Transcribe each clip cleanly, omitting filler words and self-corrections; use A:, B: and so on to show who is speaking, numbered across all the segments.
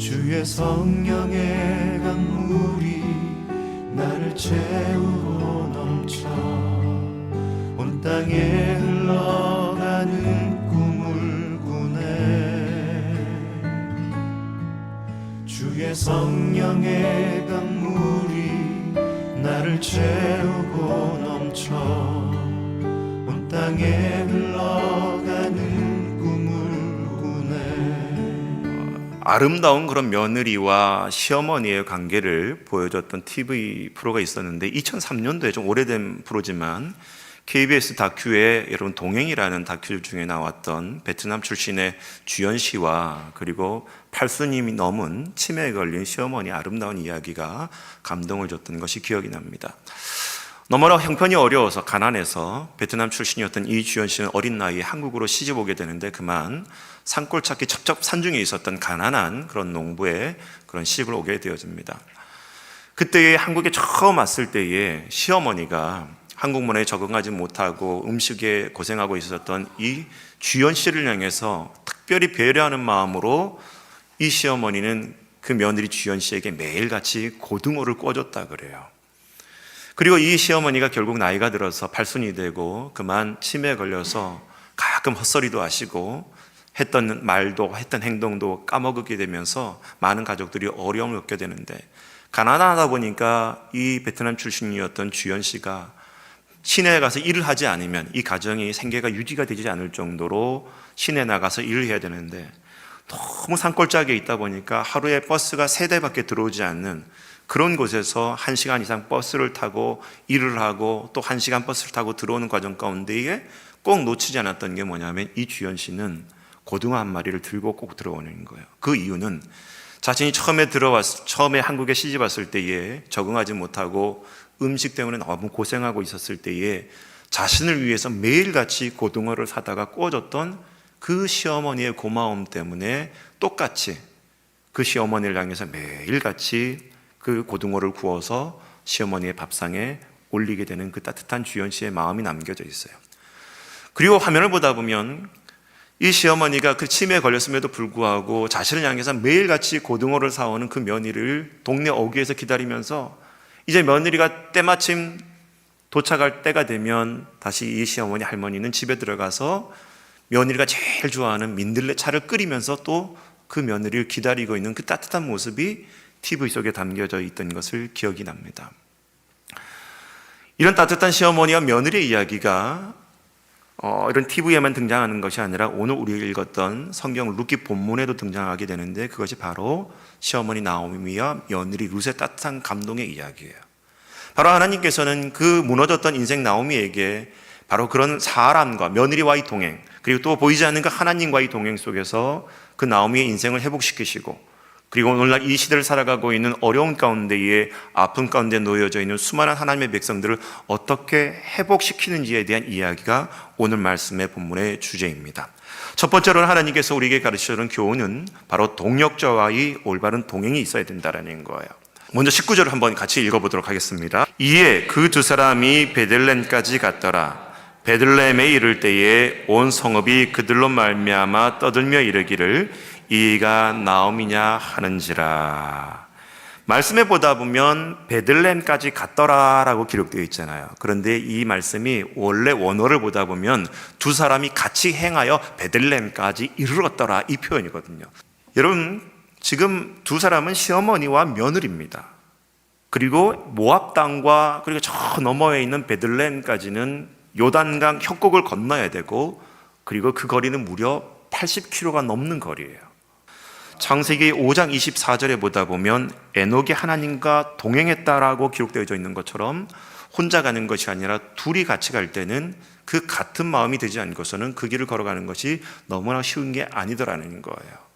A: 주의 성령의 강물이 나를 채우고 넘쳐 온 땅에 흘러가는 꿈을 꾸네. 주의 성령의 강물이 나를 채우고 넘쳐 온 땅에 흘러가는
B: 아름다운 그런 며느리와 시어머니의 관계를 보여줬던 TV 프로가 있었는데 2003년도에 좀 오래된 프로지만 KBS 다큐에 여러분 동행이라는 다큐 중에 나왔던 베트남 출신의 주연 씨와 그리고 팔순임이 넘은 치매에 걸린 시어머니의 아름다운 이야기가 감동을 줬던 것이 기억이 납니다. 너무나 형편이 어려워서 가난해서 베트남 출신이었던 이 주연 씨는 어린 나이에 한국으로 시집 오게 되는데 그만 산골 찾기 첩첩 산중에 있었던 가난한 그런 농부의 그런 시집을 오게 되어집니다. 그때 한국에 처음 왔을 때에 시어머니가 한국 문화에 적응하지 못하고 음식에 고생하고 있었던 이 주연 씨를 향해서 특별히 배려하는 마음으로 이 시어머니는 그 며느리 주연 씨에게 매일같이 고등어를 구워줬다 그래요. 그리고 이 시어머니가 결국 나이가 들어서 팔순이 되고 그만 치매에 걸려서 가끔 헛소리도 하시고 했던 말도 했던 행동도 까먹게 되면서 많은 가족들이 어려움을 겪게 되는데 가난하다 보니까 이 베트남 출신이었던 주연 씨가 시내에 가서 일을 하지 않으면 이 가정이 생계가 유지가 되지 않을 정도로 시내에 나가서 일을 해야 되는데 너무 산골짜기에 있다 보니까 하루에 버스가 3대밖에 들어오지 않는 그런 곳에서 1시간 이상 버스를 타고 일을 하고 또 1시간 버스를 타고 들어오는 과정 가운데에 꼭 놓치지 않았던 게 뭐냐면 이 주연 씨는 고등어 한 마리를 들고 꼭 들어오는 거예요. 그 이유는 자신이 처음에 한국에 시집 왔을 때에 적응하지 못하고 음식 때문에 너무 고생하고 있었을 때에 자신을 위해서 매일같이 고등어를 사다가 구워줬던 그 시어머니의 고마움 때문에 똑같이 그 시어머니를 향해서 매일같이 그 고등어를 구워서 시어머니의 밥상에 올리게 되는 그 따뜻한 주연 씨의 마음이 남겨져 있어요. 그리고 화면을 보다 보면 이 시어머니가 그 치매에 걸렸음에도 불구하고 자신을 향해서 매일같이 고등어를 사오는 그 며느리를 동네 어귀에서 기다리면서 이제 며느리가 때마침 도착할 때가 되면 다시 이 시어머니 할머니는 집에 들어가서 며느리가 제일 좋아하는 민들레 차를 끓이면서 또 그 며느리를 기다리고 있는 그 따뜻한 모습이 TV 속에 담겨져 있던 것을 기억이 납니다. 이런 따뜻한 시어머니와 며느리의 이야기가 이런 TV에만 등장하는 것이 아니라 오늘 우리가 읽었던 성경 룻기 본문에도 등장하게 되는데 그것이 바로 시어머니 나오미와 며느리 룻의 따뜻한 감동의 이야기예요. 바로 하나님께서는 그 무너졌던 인생 나오미에게 바로 그런 사람과 며느리와의 동행 그리고 또 보이지 않는 그 하나님과의 동행 속에서 그 나오미의 인생을 회복시키시고 그리고 오늘날 이 시대를 살아가고 있는 어려운 가운데에 아픔 가운데 놓여져 있는 수많은 하나님의 백성들을 어떻게 회복시키는지에 대한 이야기가 오늘 말씀의 본문의 주제입니다. 첫 번째로는 하나님께서 우리에게 가르쳐주는 교훈은 바로 동역자와의 올바른 동행이 있어야 된다는 거예요. 먼저 19절을 한번 같이 읽어보도록 하겠습니다. 이에 그 두 사람이 베들레헴까지 갔더라. 베들레헴에 이를 때에 온 성읍이 그들로 말미암아 떠들며 이르기를 이가 나오미냐 하는지라. 말씀에 보다 보면 베들레헴까지 갔더라라고 기록되어 있잖아요. 그런데 이 말씀이 원래 원어를 보다 보면 두 사람이 같이 행하여 베들레헴까지 이르렀더라 이 표현이거든요. 여러분 지금 두 사람은 시어머니와 며느리입니다. 그리고 모압 땅과 그리고 저 너머에 있는 베들레헴까지는 요단강 협곡을 건너야 되고 그리고 그 거리는 무려 80km가 넘는 거리예요. 창세기 5장 24절에 보다 보면 에녹이 하나님과 동행했다라고 기록되어져 있는 것처럼 혼자 가는 것이 아니라 둘이 같이 갈 때는 그 같은 마음이 되지 않고서는 그 길을 걸어가는 것이 너무나 쉬운 게 아니더라는 거예요.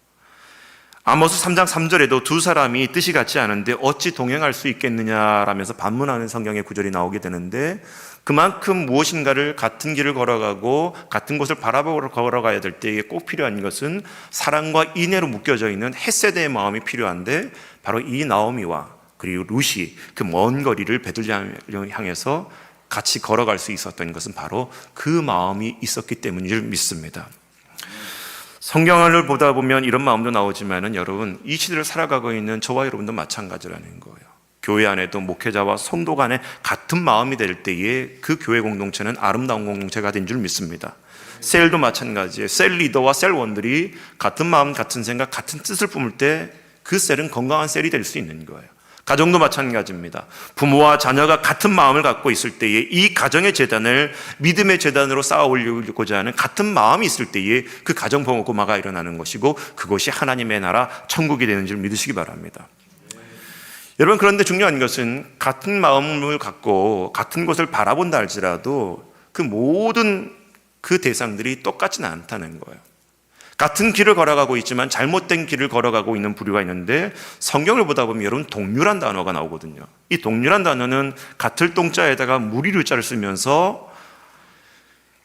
B: 아모스 3장 3절에도 두 사람이 뜻이 같지 않은데 어찌 동행할 수 있겠느냐라면서 반문하는 성경의 구절이 나오게 되는데 그만큼 무엇인가를 같은 길을 걸어가고 같은 곳을 바라보고 걸어가야 될 때에 꼭 필요한 것은 사랑과 인애로 묶여져 있는 헤세드의 마음이 필요한데 바로 이 나오미와 그리고 룻이 그 먼 거리를 베들레헴을 향해서 같이 걸어갈 수 있었던 것은 바로 그 마음이 있었기 때문인 줄 믿습니다. 성경을 보다 보면 이런 마음도 나오지만은 여러분, 이 시대를 살아가고 있는 저와 여러분도 마찬가지라는 거예요. 교회 안에도 목회자와 성도 간에 같은 마음이 될 때에 그 교회 공동체는 아름다운 공동체가 된 줄 믿습니다. 셀도 마찬가지예요. 셀 리더와 셀원들이 같은 마음, 같은 생각, 같은 뜻을 뿜을 때 그 셀은 건강한 셀이 될 수 있는 거예요. 가정도 마찬가지입니다. 부모와 자녀가 같은 마음을 갖고 있을 때에 이 가정의 재단을 믿음의 재단으로 쌓아 올리고자 하는 같은 마음이 있을 때에 그 가정 봉고마가 일어나는 것이고, 그것이 하나님의 나라 천국이 되는 줄 믿으시기 바랍니다. 여러분, 그런데 중요한 것은 같은 마음을 갖고 같은 곳을 바라본다 할지라도 그 모든 그 대상들이 똑같지는 않다는 거예요. 같은 길을 걸어가고 있지만 잘못된 길을 걸어가고 있는 부류가 있는데, 성경을 보다 보면 여러분 동률한 단어가 나오거든요. 이 동률한 단어는 같을 동자에다가 무리류자를 쓰면서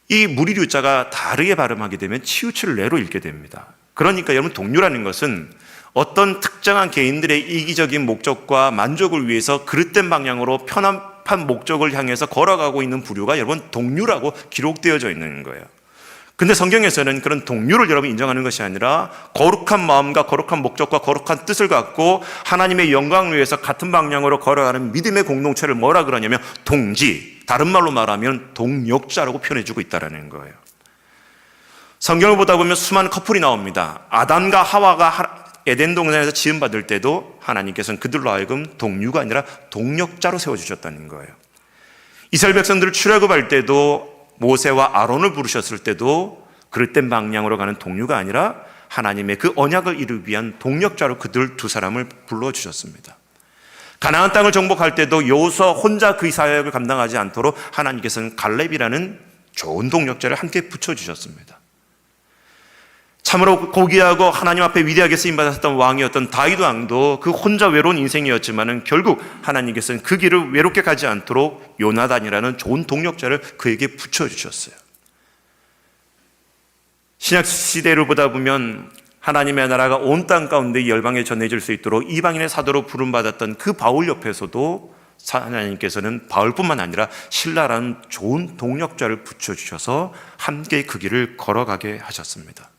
B: 이 무리류자가 다르게 발음하게 되면 치우칠 내로 읽게 됩니다. 그러니까 여러분, 동률하는 것은 어떤 특정한 개인들의 이기적인 목적과 만족을 위해서 그릇된 방향으로 편협한 목적을 향해서 걸어가고 있는 부류가 여러분 동률하고 기록되어져 있는 거예요. 근데 성경에서는 그런 동률을 여러분 인정하는 것이 아니라 거룩한 마음과 거룩한 목적과 거룩한 뜻을 갖고 하나님의 영광을 위해서 같은 방향으로 걸어가는 믿음의 공동체를 뭐라 그러냐면 동지, 다른 말로 말하면 동역자라고 표현해주고 있다는 거예요. 성경을 보다 보면 수많은 커플이 나옵니다. 아담과 하와가 에덴 동산에서 지음받을 때도 하나님께서는 그들로 하여금 동류가 아니라 동역자로 세워주셨다는 거예요. 이스라엘 백성들을 출애굽할 때도 모세와 아론을 부르셨을 때도 그릇된 방향으로 가는 동류가 아니라 하나님의 그 언약을 이루기 위한 동역자로 그들 두 사람을 불러주셨습니다. 가나안 땅을 정복할 때도 여호수아 혼자 그 사역을 감당하지 않도록 하나님께서는 갈렙이라는 좋은 동역자를 함께 붙여주셨습니다. 참으로 고귀하고 하나님 앞에 위대하게 쓰임받았던 왕이었던 다윗 왕도 그 혼자 외로운 인생이었지만 결국 하나님께서는 그 길을 외롭게 가지 않도록 요나단이라는 좋은 동역자를 그에게 붙여주셨어요. 신약 시대를 보다 보면 하나님의 나라가 온 땅 가운데 열방에 전해질 수 있도록 이방인의 사도로 부름받았던 그 바울 옆에서도 하나님께서는 바울뿐만 아니라 신라라는 좋은 동역자를 붙여주셔서 함께 그 길을 걸어가게 하셨습니다.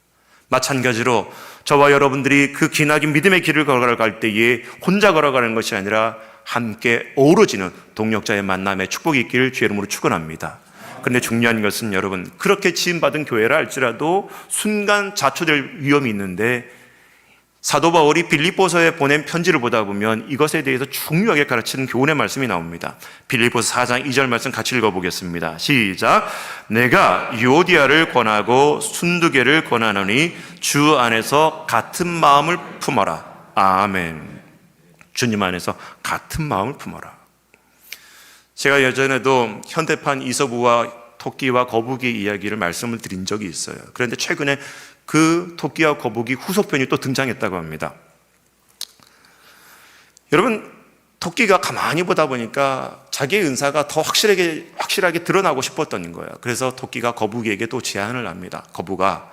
B: 마찬가지로 저와 여러분들이 그 기나긴 믿음의 길을 걸어갈 때에 혼자 걸어가는 것이 아니라 함께 어우러지는 동역자의 만남에 축복이 있기를 주의 이름으로 축원합니다. 그런데 중요한 것은 여러분, 그렇게 지음받은 교회라 할지라도 순간 자초될 위험이 있는데, 사도 바울이 빌립보서에 보낸 편지를 보다 보면 이것에 대해서 중요하게 가르치는 교훈의 말씀이 나옵니다. 빌립보서 4장 2절 말씀 같이 읽어보겠습니다. 시작. 내가 유오디아를 권하고 순두계를 권하노니 주 안에서 같은 마음을 품어라. 아멘. 주님 안에서 같은 마음을 품어라. 제가 예전에도 현대판 이서부와 토끼와 거북이 이야기를 말씀을 드린 적이 있어요. 그런데 최근에 그 토끼와 거북이 후속편이 또 등장했다고 합니다. 여러분, 토끼가 가만히 보다 보니까 자기의 은사가 더 확실하게 드러나고 싶었던 거예요. 그래서 토끼가 거북이에게 또 제안을 합니다. 거북아,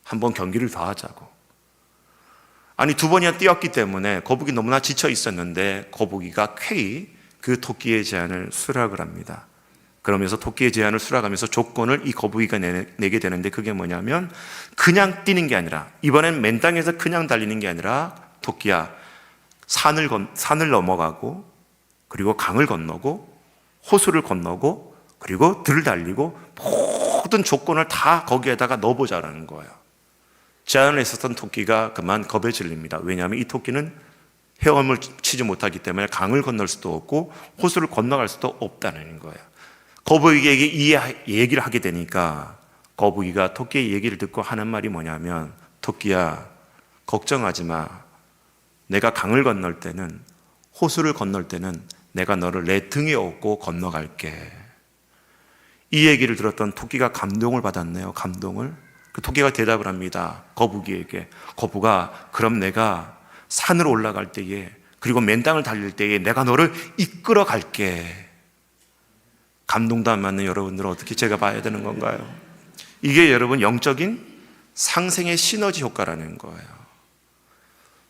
B: 한번 경기를 더 하자고. 아니, 2번이나 뛰었기 때문에 거북이 너무나 지쳐 있었는데 거북이가 쾌히 그 토끼의 제안을 수락을 합니다. 그러면서 토끼의 제안을 수락하면서 조건을 이 거북이가 내게 되는데, 그게 뭐냐면 그냥 뛰는 게 아니라, 이번엔 맨 땅에서 그냥 달리는 게 아니라, 토끼야, 산을 넘어가고, 그리고 강을 건너고, 호수를 건너고, 그리고 들을 달리고, 모든 조건을 다 거기에다가 넣어보자라는 거예요. 제안을 했었던 토끼가 그만 겁에 질립니다. 왜냐하면 이 토끼는 헤엄을 치지 못하기 때문에 강을 건널 수도 없고 호수를 건너갈 수도 없다는 거예요. 거북이에게 이 얘기를 하게 되니까 거북이가 토끼의 얘기를 듣고 하는 말이 뭐냐면, 토끼야, 걱정하지 마. 내가 강을 건널 때는, 호수를 건널 때는 내가 너를 내 등에 업고 건너갈게. 이 얘기를 들었던 토끼가 감동을 받았네요. 감동을. 그 토끼가 대답을 합니다. 거북이에게. 거북아, 그럼 내가 산으로 올라갈 때에, 그리고 맨 땅을 달릴 때에 내가 너를 이끌어 갈게. 감동도 안 맞는 여러분들은 어떻게 제가 봐야 되는 건가요? 이게 여러분 영적인 상생의 시너지 효과라는 거예요.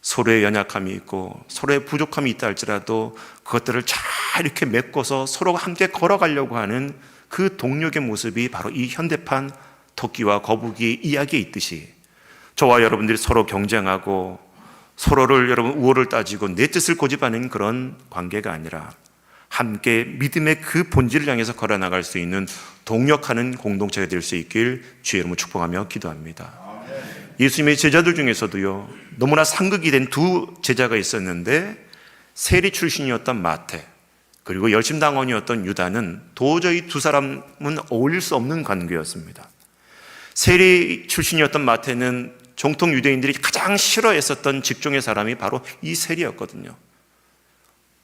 B: 서로의 연약함이 있고 서로의 부족함이 있다 할지라도 그것들을 잘 이렇게 메꿔서 서로가 함께 걸어가려고 하는 그 동력의 모습이 바로 이 현대판 토끼와 거북이의 이야기에 있듯이, 저와 여러분들이 서로 경쟁하고 서로를 여러분 우월을 따지고 내 뜻을 고집하는 그런 관계가 아니라 함께 믿음의 그 본질을 향해서 걸어나갈 수 있는 동역하는 공동체가 될 수 있길 주의 이름으로 축복하며 기도합니다. 예수님의 제자들 중에서도요, 너무나 상극이 된 두 제자가 있었는데 세리 출신이었던 마태 그리고 열심당원이었던 유다는 도저히 두 사람은 어울릴 수 없는 관계였습니다. 세리 출신이었던 마태는 정통 유대인들이 가장 싫어했었던 직종의 사람이 바로 이 세리였거든요.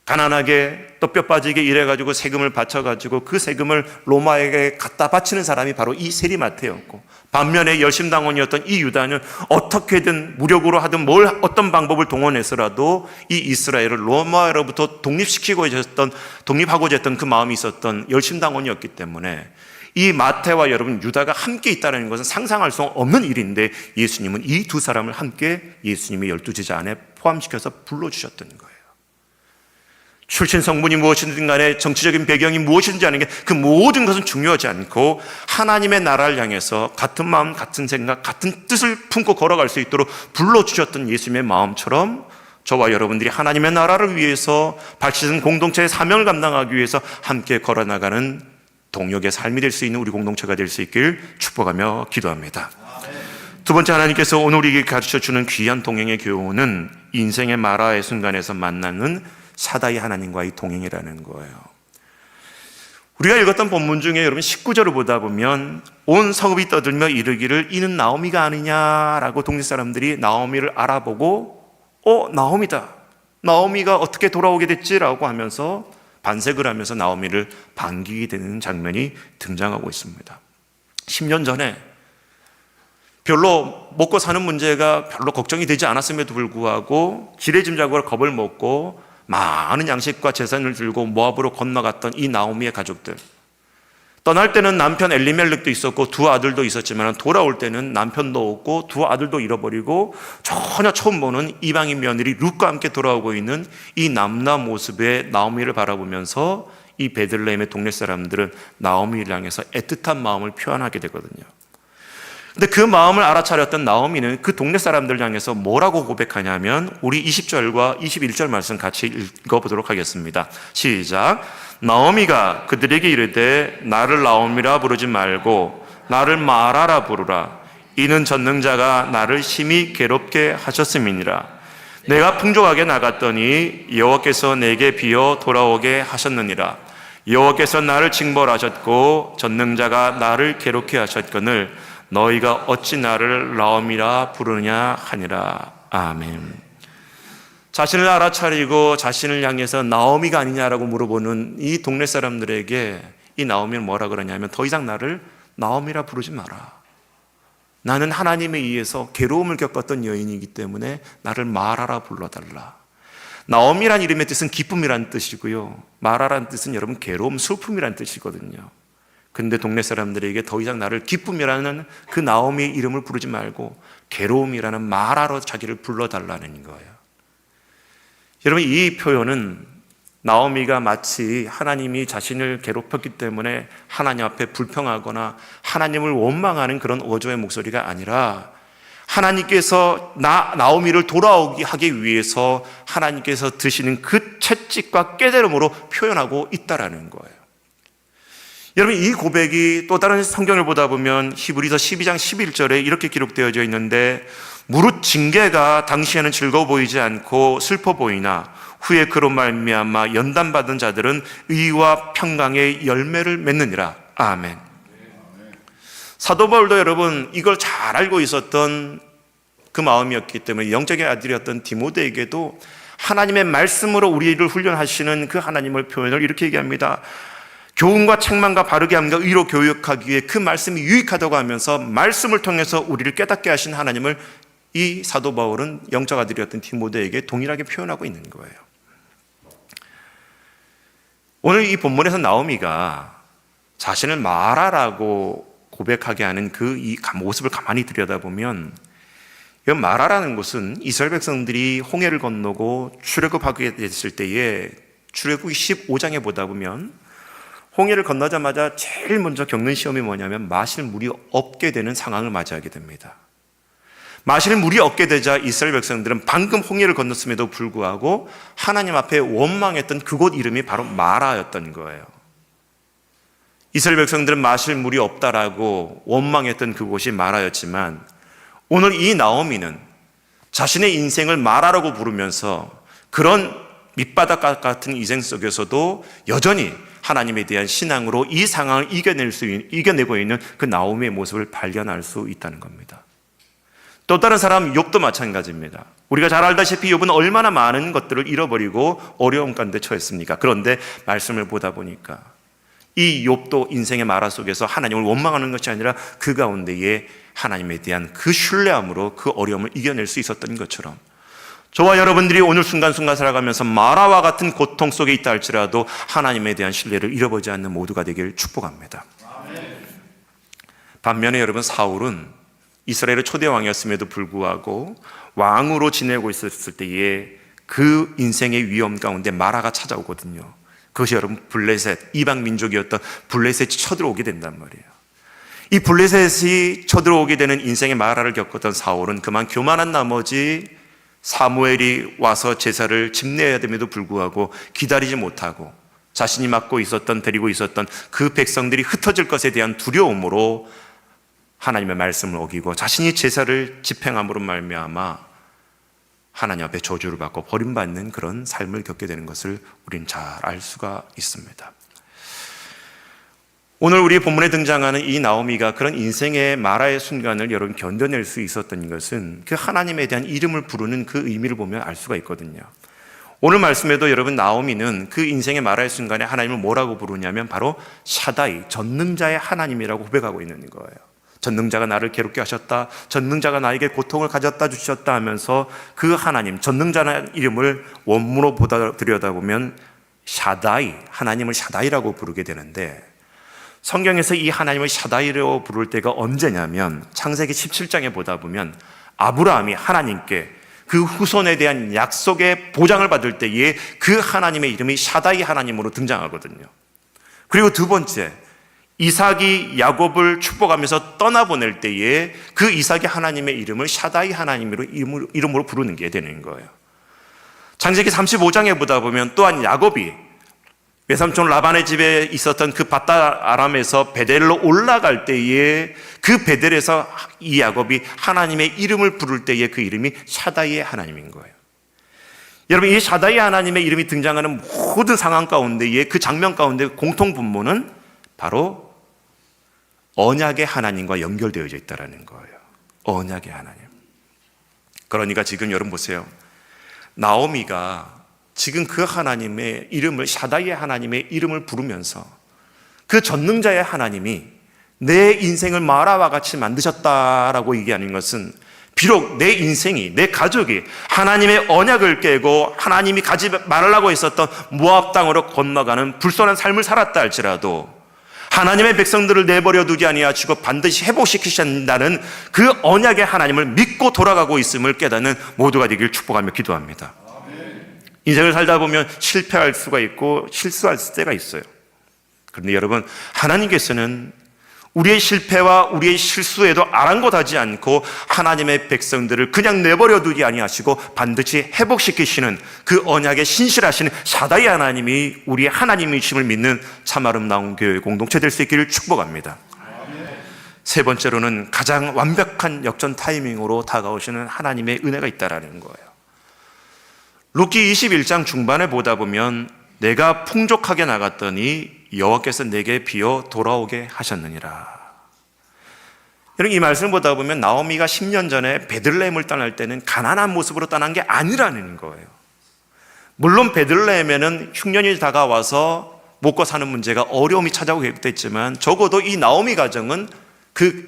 B: 가난하게 또 뼈 빠지게 일해가지고 세금을 바쳐가지고 그 세금을 로마에게 갖다 바치는 사람이 바로 이 세리 마태였고, 반면에 열심당원이었던 이 유다는 어떻게든 무력으로 하든 어떤 방법을 동원해서라도 이 이스라엘을 로마로부터 독립하고자 했던 그 마음이 있었던 열심당원이었기 때문에 이 마태와 여러분 유다가 함께 있다는 것은 상상할 수 없는 일인데, 예수님은 이 두 사람을 함께 예수님의 12제자 안에 포함시켜서 불러주셨던 거예요. 출신 성분이 무엇이든 간에 정치적인 배경이 무엇이든지 하는 게 그 모든 것은 중요하지 않고 하나님의 나라를 향해서 같은 마음, 같은 생각, 같은 뜻을 품고 걸어갈 수 있도록 불러주셨던 예수님의 마음처럼 저와 여러분들이 하나님의 나라를 위해서 발치는 공동체의 사명을 감당하기 위해서 함께 걸어나가는 동역의 삶이 될 수 있는 우리 공동체가 될 수 있길 축복하며 기도합니다. 두 번째, 하나님께서 오늘 우리에게 가르쳐주는 귀한 동행의 교훈은 인생의 마라의 순간에서 만나는 사다이 하나님과의 동행이라는 거예요. 우리가 읽었던 본문 중에 여러분 19절을 보다 보면 온 성읍이 떠들며 이르기를 이는 나오미가 아니냐라고 동네 사람들이 나오미를 알아보고 나오미다, 나오미가 어떻게 돌아오게 됐지라고 하면서 반색을 하면서 나오미를 반기게 되는 장면이 등장하고 있습니다. 10년 전에 별로 먹고 사는 문제가 별로 걱정이 되지 않았음에도 불구하고 지레짐작으로 겁을 먹고 많은 양식과 재산을 들고 모압으로 건너갔던 이 나오미의 가족들, 떠날 때는 남편 엘리멜렉도 있었고 두 아들도 있었지만 돌아올 때는 남편도 없고 두 아들도 잃어버리고 전혀 처음 보는 이방인 며느리 룻과 함께 돌아오고 있는 이 남나 모습의 나오미를 바라보면서 이 베들레헴의 동네 사람들은 나오미를 향해서 애틋한 마음을 표현하게 되거든요. 근데 그 마음을 알아차렸던 나오미는 그 동네 사람들 향해서 뭐라고 고백하냐면 우리 20절과 21절 말씀 같이 읽어보도록 하겠습니다. 시작. 나오미가 그들에게 이르되 나를 나오미라 부르지 말고 나를 마라라 부르라. 이는 전능자가 나를 심히 괴롭게 하셨음이니라. 내가 풍족하게 나갔더니 여호와께서 내게 비어 돌아오게 하셨느니라. 여호와께서 나를 징벌하셨고 전능자가 나를 괴롭게 하셨거늘 너희가 어찌 나를 나오미라 부르냐 하니라. 아멘. 자신을 알아차리고 자신을 향해서 나오미가 아니냐라고 물어보는 이 동네 사람들에게 이 나오미는 뭐라 그러냐면 더 이상 나를 나오미라 부르지 마라. 나는 하나님에 의해서 괴로움을 겪었던 여인이기 때문에 나를 마라라 불러달라. 나오미란 이름의 뜻은 기쁨이란 뜻이고요, 마라란 뜻은 여러분 괴로움, 슬픔이란 뜻이거든요. 근데 동네 사람들에게 더 이상 나를 기쁨이라는 그 나오미의 이름을 부르지 말고 괴로움이라는 마라로 자기를 불러달라는 거예요. 여러분, 이 표현은 나오미가 마치 하나님이 자신을 괴롭혔기 때문에 하나님 앞에 불평하거나 하나님을 원망하는 그런 어조의 목소리가 아니라 하나님께서 나오미를 돌아오게 하기 위해서 하나님께서 드시는 그 채찍과 깨달음으로 표현하고 있다라는 거예요. 여러분, 이 고백이 또 다른 성경을 보다 보면 히브리서 12장 11절에 이렇게 기록되어져 있는데 무릇 징계가 당시에는 즐거워 보이지 않고 슬퍼 보이나 후에 그로 말미암아 연단받은 자들은 의와 평강의 열매를 맺느니라. 아멘. 사도 바울도 여러분 이걸 잘 알고 있었던 그 마음이었기 때문에 영적의 아들이었던 디모데에게도 하나님의 말씀으로 우리를 훈련하시는 그 하나님의 표현을 이렇게 얘기합니다. 교훈과 책망과 바르게 함과 의로 교육하기 위해 그 말씀이 유익하다고 하면서 말씀을 통해서 우리를 깨닫게 하신 하나님을 이 사도 바울은 영적 아들이었던 디모데에게 동일하게 표현하고 있는 거예요. 오늘 이 본문에서 나오미가 자신을 마라라고 고백하게 하는 그 이 모습을 가만히 들여다보면, 이 마라라는 곳은 이스라엘 백성들이 홍해를 건너고 출애굽하게 됐을 때에 출애굽기 15장에 보다 보면 홍해를 건너자마자 제일 먼저 겪는 시험이 뭐냐면 마실 물이 없게 되는 상황을 맞이하게 됩니다. 마실 물이 없게 되자 이스라엘 백성들은 방금 홍해를 건넜음에도 불구하고 하나님 앞에 원망했던 그곳 이름이 바로 마라였던 거예요. 이스라엘 백성들은 마실 물이 없다라고 원망했던 그곳이 마라였지만 오늘 이 나오미는 자신의 인생을 마라라고 부르면서 그런 밑바닥 같은 인생 속에서도 여전히 하나님에 대한 신앙으로 이 상황을 이겨내고 있는 그 나오미의 모습을 발견할 수 있다는 겁니다. 또 다른 사람 욥도 마찬가지입니다. 우리가 잘 알다시피 욥은 얼마나 많은 것들을 잃어버리고 어려움 가운데 처했습니까? 그런데 말씀을 보다 보니까 이 욥도 인생의 마라 속에서 하나님을 원망하는 것이 아니라 그 가운데에 하나님에 대한 그 신뢰함으로 그 어려움을 이겨낼 수 있었던 것처럼 저와 여러분들이 오늘 순간순간 살아가면서 마라와 같은 고통 속에 있다 할지라도 하나님에 대한 신뢰를 잃어버리지 않는 모두가 되길 축복합니다. 반면에 여러분, 사울은 이스라엘의 초대 왕이었음에도 불구하고 왕으로 지내고 있었을 때에 그 인생의 위험 가운데 마라가 찾아오거든요. 그것이 여러분 블레셋, 이방 민족이었던 블레셋이 쳐들어오게 된단 말이에요. 이 블레셋이 쳐들어오게 되는 인생의 마라를 겪었던 사울은 그만 교만한 나머지 사무엘이 와서 제사를 집내야 됨에도 불구하고 기다리지 못하고 자신이 데리고 있었던 그 백성들이 흩어질 것에 대한 두려움으로 하나님의 말씀을 어기고 자신이 제사를 집행함으로 말미암아 하나님 앞에 저주를 받고 버림받는 그런 삶을 겪게 되는 것을 우리는 잘 알 수가 있습니다. 오늘 우리 본문에 등장하는 이 나오미가 그런 인생의 마라의 순간을 여러분 견뎌낼 수 있었던 것은 그 하나님에 대한 이름을 부르는 그 의미를 보면 알 수가 있거든요. 오늘 말씀에도 여러분 나오미는 그 인생의 마라의 순간에 하나님을 뭐라고 부르냐면 바로 샤다이, 전능자의 하나님이라고 고백하고 있는 거예요. 전능자가 나를 괴롭게 하셨다, 전능자가 나에게 고통을 가졌다 주셨다 하면서 그 하나님, 전능자라는 이름을 원문으로 들여다보면 샤다이, 하나님을 샤다이라고 부르게 되는데 성경에서 이 하나님을 샤다이라고 부를 때가 언제냐면 창세기 17장에 보다 보면 아브라함이 하나님께 그 후손에 대한 약속의 보장을 받을 때에 그 하나님의 이름이 샤다이 하나님으로 등장하거든요. 그리고 두 번째, 이삭이 야곱을 축복하면서 떠나보낼 때에 그 이삭이 하나님의 이름을 샤다이 하나님으로 이름으로 부르는 게 되는 거예요. 창세기 35장에 보다 보면 또한 야곱이 외삼촌 라반의 집에 있었던 그 밧다 아람에서 베델로 올라갈 때에 그 베델에서 이 야곱이 하나님의 이름을 부를 때에 그 이름이 샤다이의 하나님인 거예요. 여러분, 이 샤다이 하나님의 이름이 등장하는 모든 상황 가운데에 그 장면 가운데 공통 분모는 바로 언약의 하나님과 연결되어 있다는 거예요. 언약의 하나님. 그러니까 지금 여러분 보세요. 나오미가 지금 그 하나님의 이름을, 샤다이의 하나님의 이름을 부르면서 그 전능자의 하나님이 내 인생을 마라와 같이 만드셨다라고 얘기하는 것은 비록 내 인생이, 내 가족이 하나님의 언약을 깨고 하나님이 가지 말라고 했었던 모압 땅으로 건너가는 불손한 삶을 살았다 할지라도 하나님의 백성들을 내버려 두지 아니하시고 반드시 회복시키신다는 그 언약의 하나님을 믿고 돌아가고 있음을 깨닫는 모두가 되길 축복하며 기도합니다. 인생을 살다 보면 실패할 수가 있고 실수할 때가 있어요. 그런데 여러분, 하나님께서는 우리의 실패와 우리의 실수에도 아랑곳하지 않고 하나님의 백성들을 그냥 내버려 두지 아니하시고 반드시 회복시키시는 그 언약에 신실하시는 샤다이 하나님이 우리의 하나님이심을 믿는 참 아름다운 교회 공동체 될 수 있기를 축복합니다. 세 번째로는 가장 완벽한 역전 타이밍으로 다가오시는 하나님의 은혜가 있다라는 거예요. 룻기 21장 중반에 보다 보면 내가 풍족하게 나갔더니 여호와께서 내게 비어 돌아오게 하셨느니라. 여러분, 이 말씀을 보다 보면 나오미가 10년 전에 베들레헴을 떠날 때는 가난한 모습으로 떠난 게 아니라는 거예요. 물론 베들레헴에는 흉년이 다가와서 먹고 사는 문제가 어려움이 찾아오게 했지만 적어도 이 나오미 가정은 그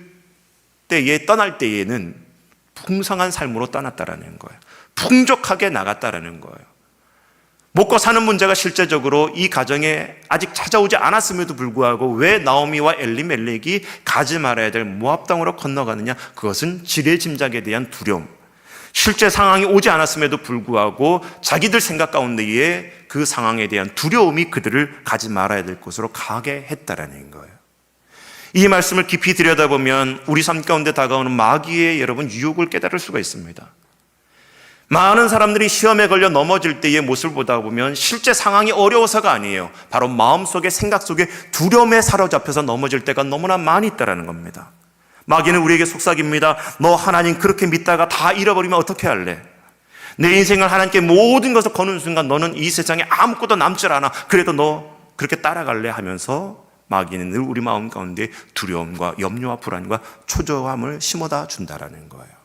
B: 때에 떠날 때에는 풍성한 삶으로 떠났다라는 거예요. 풍족하게 나갔다라는 거예요. 먹고 사는 문제가 실제적으로 이 가정에 아직 찾아오지 않았음에도 불구하고 왜 나오미와 엘리멜렉이 가지 말아야 될 모압 땅으로 건너가느냐? 그것은 지레짐작에 대한 두려움, 실제 상황이 오지 않았음에도 불구하고 자기들 생각 가운데에 그 상황에 대한 두려움이 그들을 가지 말아야 될 곳으로 가게 했다라는 거예요. 이 말씀을 깊이 들여다보면 우리 삶 가운데 다가오는 마귀의 여러분 유혹을 깨달을 수가 있습니다. 많은 사람들이 시험에 걸려 넘어질 때의 모습을 보다 보면 실제 상황이 어려워서가 아니에요. 바로 마음속에 생각 속에 두려움에 사로잡혀서 넘어질 때가 너무나 많이 있다는 겁니다. 마귀는 우리에게 속삭입니다. 너 하나님 그렇게 믿다가 다 잃어버리면 어떻게 할래? 내 인생을 하나님께 모든 것을 거는 순간 너는 이 세상에 아무것도 남질 않아. 그래도 너 그렇게 따라갈래? 하면서 마귀는 늘 우리 마음 가운데 두려움과 염려와 불안과 초조함을 심어다 준다라는 거예요.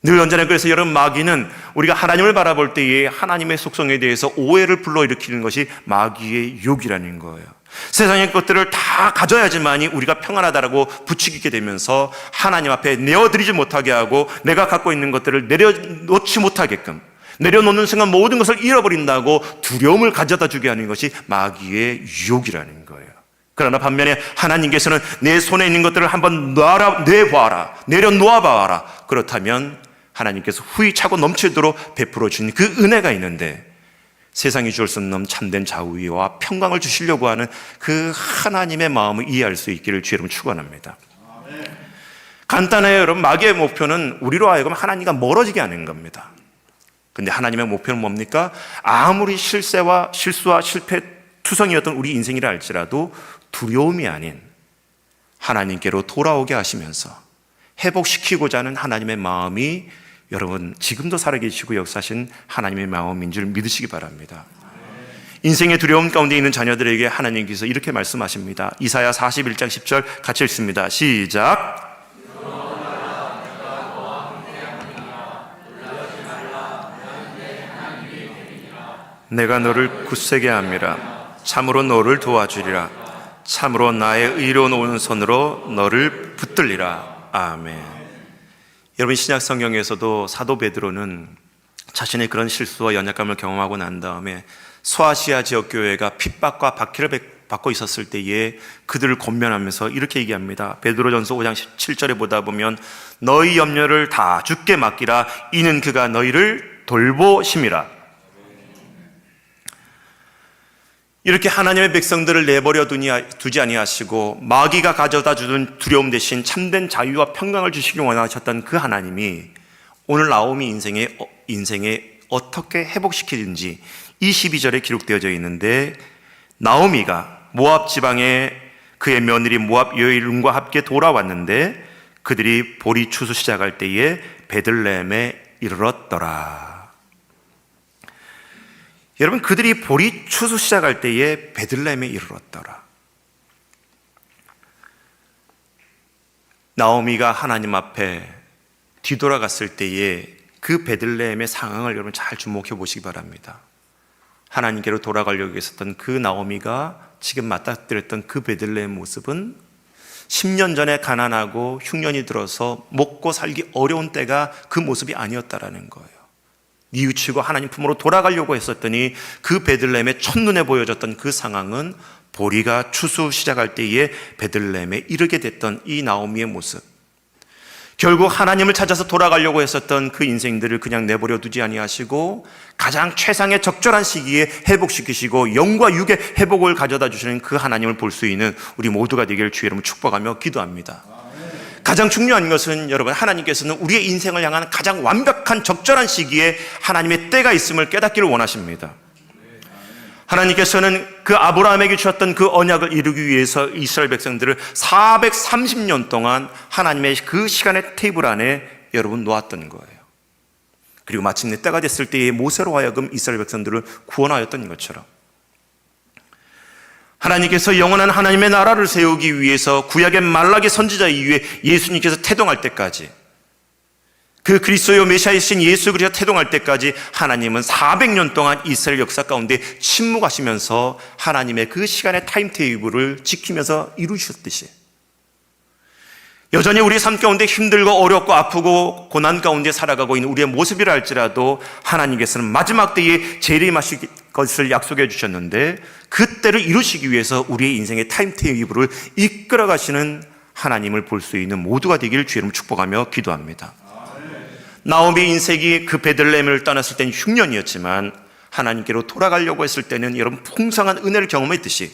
B: 늘 언제나 그래서 여러분, 마귀는 우리가 하나님을 바라볼 때에 하나님의 속성에 대해서 오해를 불러일으키는 것이 마귀의 유혹이라는 거예요. 세상의 것들을 다 가져야지만이 우리가 평안하다라고 부추기게 되면서 하나님 앞에 내어드리지 못하게 하고 내가 갖고 있는 것들을 내려놓지 못하게끔, 내려놓는 순간 모든 것을 잃어버린다고 두려움을 가져다 주게 하는 것이 마귀의 유혹이라는 거예요. 그러나 반면에 하나님께서는 내 손에 있는 것들을 한번 내봐라, 내려놓아봐라. 그렇다면 하나님께서 후이 차고 넘치도록 베풀어 주는 그 은혜가 있는데, 세상이 줄 수 없는 참된 자유와 평강을 주시려고 하는 그 하나님의 마음을 이해할 수 있기를 주의 이름으로 축원합니다. 간단해요, 여러분. 마귀의 목표는 우리로 하여금 하나님과 멀어지게 하는 겁니다. 근데 하나님의 목표는 뭡니까? 아무리 실수와 실패 투성이었던 우리 인생이라 할지라도 두려움이 아닌 하나님께로 돌아오게 하시면서 회복시키고자 하는 하나님의 마음이 여러분 지금도 살아계시고 역사하신 하나님의 마음인 줄 믿으시기 바랍니다. 인생의 두려움 가운데 있는 자녀들에게 하나님께서 이렇게 말씀하십니다. 이사야 41장 10절 같이 읽습니다. 시작. 내가 너를 굳세게 함이라. 참으로 너를 도와주리라. 참으로 나의 의로운 오른손으로 너를 붙들리라. 아멘. 여러분, 신약 성경에서도 사도 베드로는 자신의 그런 실수와 연약감을 경험하고 난 다음에 소아시아 지역 교회가 핍박과 박해를 받고 있었을 때에 그들을 권면하면서 이렇게 얘기합니다. 베드로전서 5장 17절에 보다 보면 너희 염려를 다 주께 맡기라. 이는 그가 너희를 돌보심이라. 이렇게 하나님의 백성들을 내버려 두지 아니하시고 마귀가 가져다 주는 두려움 대신 참된 자유와 평강을 주시기 원하셨던 그 하나님이 오늘 나오미 인생에 어떻게 회복시키든지 이 12절에 기록되어져 있는데, 나오미가 모압 지방에 그의 며느리 모압 여인과 함께 돌아왔는데 그들이 보리 추수 시작할 때에 베들레헴에 이르렀더라. 여러분, 그들이 보리 추수 시작할 때에 베들레헴에 이르렀더라. 나오미가 하나님 앞에 뒤돌아갔을 때에 그 베들레헴의 상황을 여러분 잘 주목해 보시기 바랍니다. 하나님께로 돌아가려고 했었던 그 나오미가 지금 맞닥뜨렸던 그 베들레헴 모습은 10년 전에 가난하고 흉년이 들어서 먹고 살기 어려운 때가 그 모습이 아니었다라는 거예요. 뉘우치고 하나님 품으로 돌아가려고 했었더니 그 베들레헴의 첫눈에 보여졌던 그 상황은 보리가 추수 시작할 때에 베들레헴에 이르게 됐던 이 나오미의 모습, 결국 하나님을 찾아서 돌아가려고 했었던 그 인생들을 그냥 내버려 두지 아니하시고 가장 최상의 적절한 시기에 회복시키시고 영과 육의 회복을 가져다 주시는 그 하나님을 볼 수 있는 우리 모두가 되기를 주의 이름으로 축복하며 기도합니다. 가장 중요한 것은 여러분, 하나님께서는 우리의 인생을 향한 가장 완벽한 적절한 시기에 하나님의 때가 있음을 깨닫기를 원하십니다. 하나님께서는 그 아브라함에게 주셨던 그 언약을 이루기 위해서 이스라엘 백성들을 430년 동안 하나님의 그 시간의 테이블 안에 여러분 놓았던 거예요. 그리고 마침내 때가 됐을 때에 모세로 하여금 이스라엘 백성들을 구원하였던 것처럼 하나님께서 영원한 하나님의 나라를 세우기 위해서 구약의 말라기 선지자 이후에 예수님께서 태동할 때까지, 그 그리스도요 메시아이신 예수 그리스도가 태동할 때까지 하나님은 400년 동안 이스라엘 역사 가운데 침묵하시면서 하나님의 그 시간의 타임테이블을 지키면서 이루셨듯이 여전히 우리의 삶 가운데 힘들고 어렵고 아프고 고난 가운데 살아가고 있는 우리의 모습이라 할지라도 하나님께서는 마지막 때에 재림하실 것을 약속해 주셨는데 그때를 이루시기 위해서 우리의 인생의 타임테이블을 이끌어 가시는 하나님을 볼 수 있는 모두가 되기를 주의 이름으로 축복하며 기도합니다. 나오미의 인생이 그 베들레헴을 떠났을 때는 흉년이었지만 하나님께로 돌아가려고 했을 때는 여러분 풍성한 은혜를 경험했듯이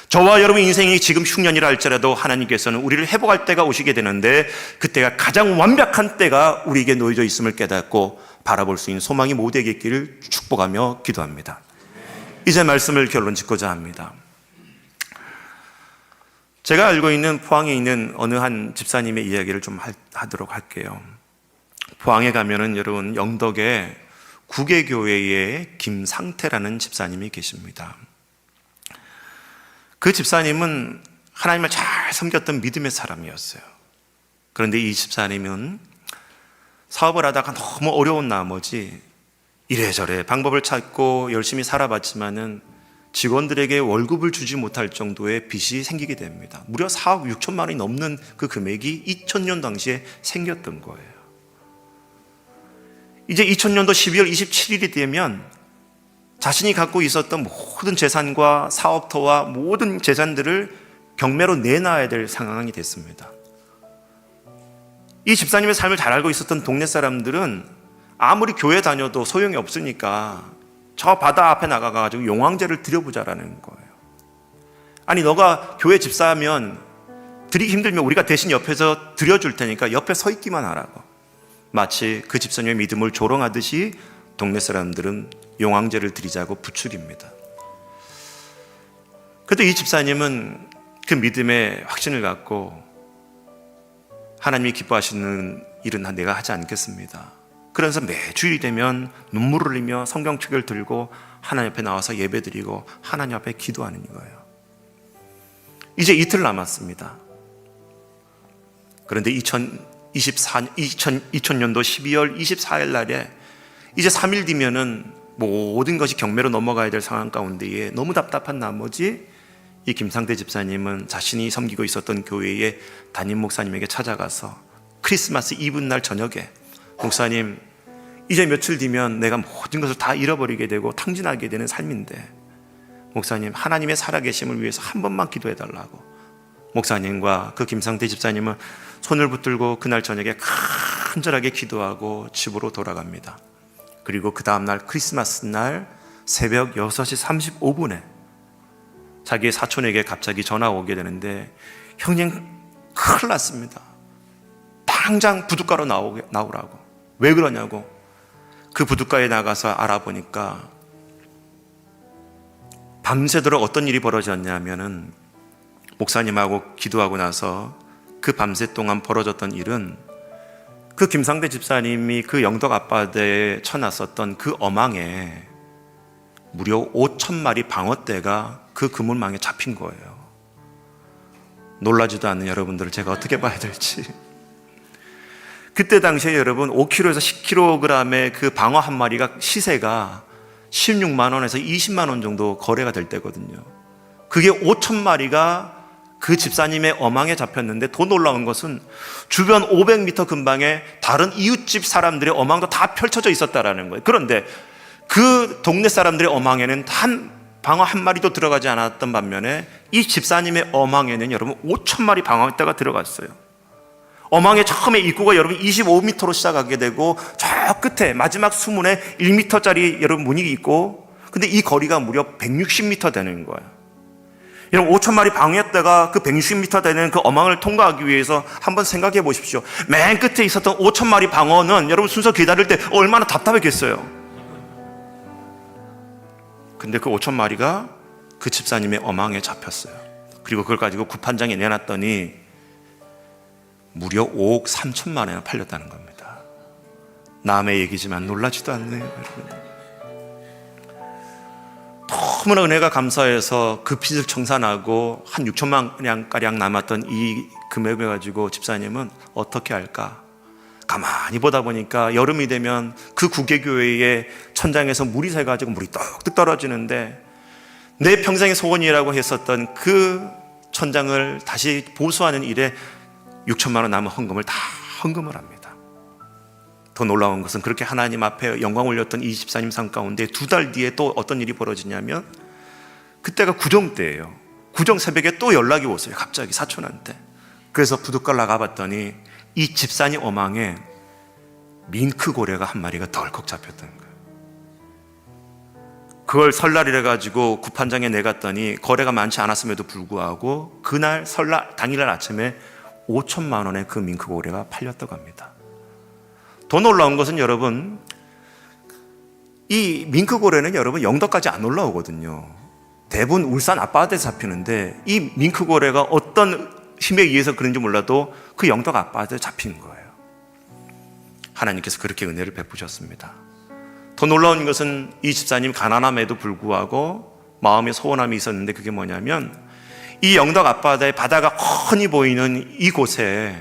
B: 저와 여러분 인생이 지금 흉년이라 할지라도 하나님께서는 우리를 회복할 때가 오시게 되는데, 그때가 가장 완벽한 때가 우리에게 놓여져 있음을 깨닫고 바라볼 수 있는 소망이 모두에게 있기를 축복하며 기도합니다. 이제 말씀을 결론 짓고자 합니다. 제가 알고 있는 포항에 있는 어느 한 집사님의 이야기를 좀 하도록 할게요. 포항에 가면은 여러분 영덕에 구계교회의 김상태라는 집사님이 계십니다. 그 집사님은 하나님을 잘 섬겼던 믿음의 사람이었어요. 그런데 이 집사님은 사업을 하다가 너무 어려운 나머지 이래저래 방법을 찾고 열심히 살아봤지만은 직원들에게 월급을 주지 못할 정도의 빚이 생기게 됩니다. 무려 4억 6천만 원이 넘는 그 금액이 2000년 당시에 생겼던 거예요. 이제 2000년도 12월 27일이 되면 자신이 갖고 있었던 모든 재산과 사업터와 모든 재산들을 경매로 내놔야 될 상황이 됐습니다. 이 집사님의 삶을 잘 알고 있었던 동네 사람들은 아무리 교회 다녀도 소용이 없으니까 저 바다 앞에 나가가지고 용왕제를 드려보자라는 거예요. 아니, 너가 교회 집사하면 드리기 힘들면 우리가 대신 옆에서 드려줄 테니까 옆에 서 있기만 하라고. 마치 그 집사님의 믿음을 조롱하듯이 동네 사람들은 용왕제를 드리자고 부추깁니다. 그래도 이 집사님은 그 믿음의 확신을 갖고 하나님이 기뻐하시는 일은 내가 하지 않겠습니다. 그래서 매주일이 되면 눈물을 흘리며 성경책을 들고 하나님 앞에 나와서 예배드리고 하나님 앞에 기도하는 거예요. 이제 이틀 남았습니다. 그런데 2024년도 12월 24일 날에 이제 3일 뒤면은 모든 것이 경매로 넘어가야 될 상황 가운데에 너무 답답한 나머지 이 김상태 집사님은 자신이 섬기고 있었던 교회의 담임 목사님에게 찾아가서 크리스마스 이브날 저녁에, 목사님, 이제 며칠 뒤면 내가 모든 것을 다 잃어버리게 되고 탕진하게 되는 삶인데 목사님, 하나님의 살아계심을 위해서 한 번만 기도해달라고. 목사님과 그 김상태 집사님은 손을 붙들고 그날 저녁에 간절하게 기도하고 집으로 돌아갑니다. 그리고 그 다음날 크리스마스 날 새벽 6시 35분에 자기의 사촌에게 갑자기 전화가 오게 되는데, 형님 큰일 났습니다. 당장 부둣가로 나오라고. 왜 그러냐고. 그 부둣가에 나가서 알아보니까 밤새도록 어떤 일이 벌어졌냐면은, 목사님하고 기도하고 나서 그 밤새 동안 벌어졌던 일은 그 김상대 집사님이 그 영덕 앞바다에 쳐놨었던 그 어망에 무려 5,000마리 방어떼가 그 그물망에 잡힌 거예요. 놀라지도 않는 여러분들을 제가 어떻게 봐야 될지. 그때 당시에 여러분 5kg에서 10kg의 그 방어 한 마리가 시세가 16만 원에서 20만 원 정도 거래가 될 때거든요. 그게 5,000마리가 그 집사님의 어망에 잡혔는데, 더 놀라운 것은 주변 500m 근방에 다른 이웃집 사람들의 어망도 다 펼쳐져 있었다라는 거예요. 그런데 그 동네 사람들의 어망에는 방어 한 마리도 들어가지 않았던 반면에 이 집사님의 어망에는 여러분 5,000마리 방어떼가 들어갔어요. 어망의 처음에 입구가 여러분 25m로 시작하게 되고 저 끝에 마지막 수문에 1m짜리 여러분 문이 있고, 근데 이 거리가 무려 160m 되는 거예요. 여러분 5,000마리 방어떼가 그 160m 되는 그 어망을 통과하기 위해서 한번 생각해 보십시오. 맨 끝에 있었던 5,000마리 방어는 여러분 순서 기다릴 때 얼마나 답답했겠어요. 근데 그 5,000마리가 그 집사님의 어망에 잡혔어요. 그리고 그걸 가지고 구판장에 내놨더니 무려 5억 3천만 원에 팔렸다는 겁니다. 남의 얘기지만 놀라지도 않네요, 여러분. 너무나 은혜가 감사해서 그 빚을 청산하고 한 6천만 원가량 남았던 이 금액을 가지고 집사님은 어떻게 할까? 가만히 보다 보니까 여름이 되면 그 구계교회의 천장에서 물이 새가지고 물이 뚝뚝 떨어지는데, 내 평생의 소원이라고 했었던 그 천장을 다시 보수하는 일에 6천만 원 남은 헌금을 다 헌금을 합니다. 더 놀라운 것은 그렇게 하나님 앞에 영광 올렸던 이 집사님 삶 가운데 2달 뒤에 또 어떤 일이 벌어지냐면, 그때가 구정 때예요. 구정 새벽에 또 연락이 오세요. 갑자기 사촌한테. 그래서 부둣가를 나가봤더니 이 집사님 어망에 밍크 고래가 한 마리가 덜컥 잡혔다는 거예요. 그걸 설날이라 가지고 구판장에 내갔더니 거래가 많지 않았음에도 불구하고 그날 설날 당일날 아침에 5천만 원의 그 밍크고래가 팔렸다고 합니다. 더 놀라운 것은 여러분, 이 밍크고래는 여러분 영덕까지 안 올라오거든요. 대부분 울산 앞바다에서 잡히는데 이 밍크고래가 어떤 힘에 의해서 그런지 몰라도 그 영덕 앞바다에 잡히는 거예요. 하나님께서 그렇게 은혜를 베푸셨습니다. 더 놀라운 것은 이 집사님 가난함에도 불구하고 마음에 소원함이 있었는데, 그게 뭐냐면 이 영덕 앞바다에 바다가 훤히 보이는 이곳에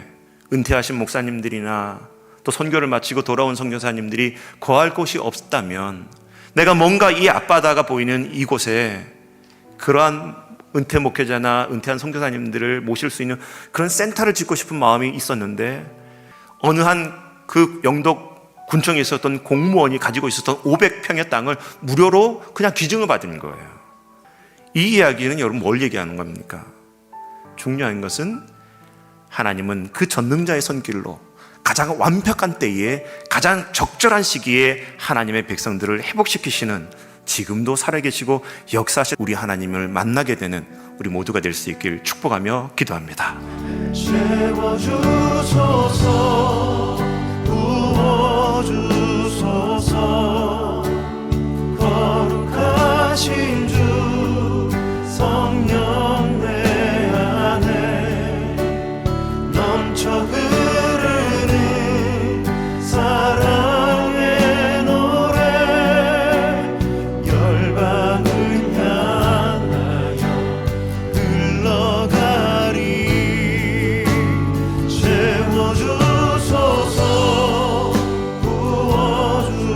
B: 은퇴하신 목사님들이나 또 선교를 마치고 돌아온 선교사님들이 거할 곳이 없다면 내가 뭔가 이 앞바다가 보이는 이곳에 그러한 은퇴 목회자나 은퇴한 선교사님들을 모실 수 있는 그런 센터를 짓고 싶은 마음이 있었는데, 어느 한 그 영덕 군청에 있었던 공무원이 가지고 있었던 500평의 땅을 무료로 그냥 기증을 받은 거예요. 이 이야기는 여러분 뭘 얘기하는 겁니까? 중요한 것은 하나님은 그 전능자의 손길로 가장 완벽한 때에 가장 적절한 시기에 하나님의 백성들을 회복시키시는, 지금도 살아계시고 역사하실 우리 하나님을 만나게 되는 우리 모두가 될 수 있길 축복하며 기도합니다.
A: 채워주소서, 부어주소서, 거룩하신 주 성령 내 안에 넘쳐 흐르는 사랑의 노래, 열방을 향하여 흘러가리. 채워주소서, 부어주소서,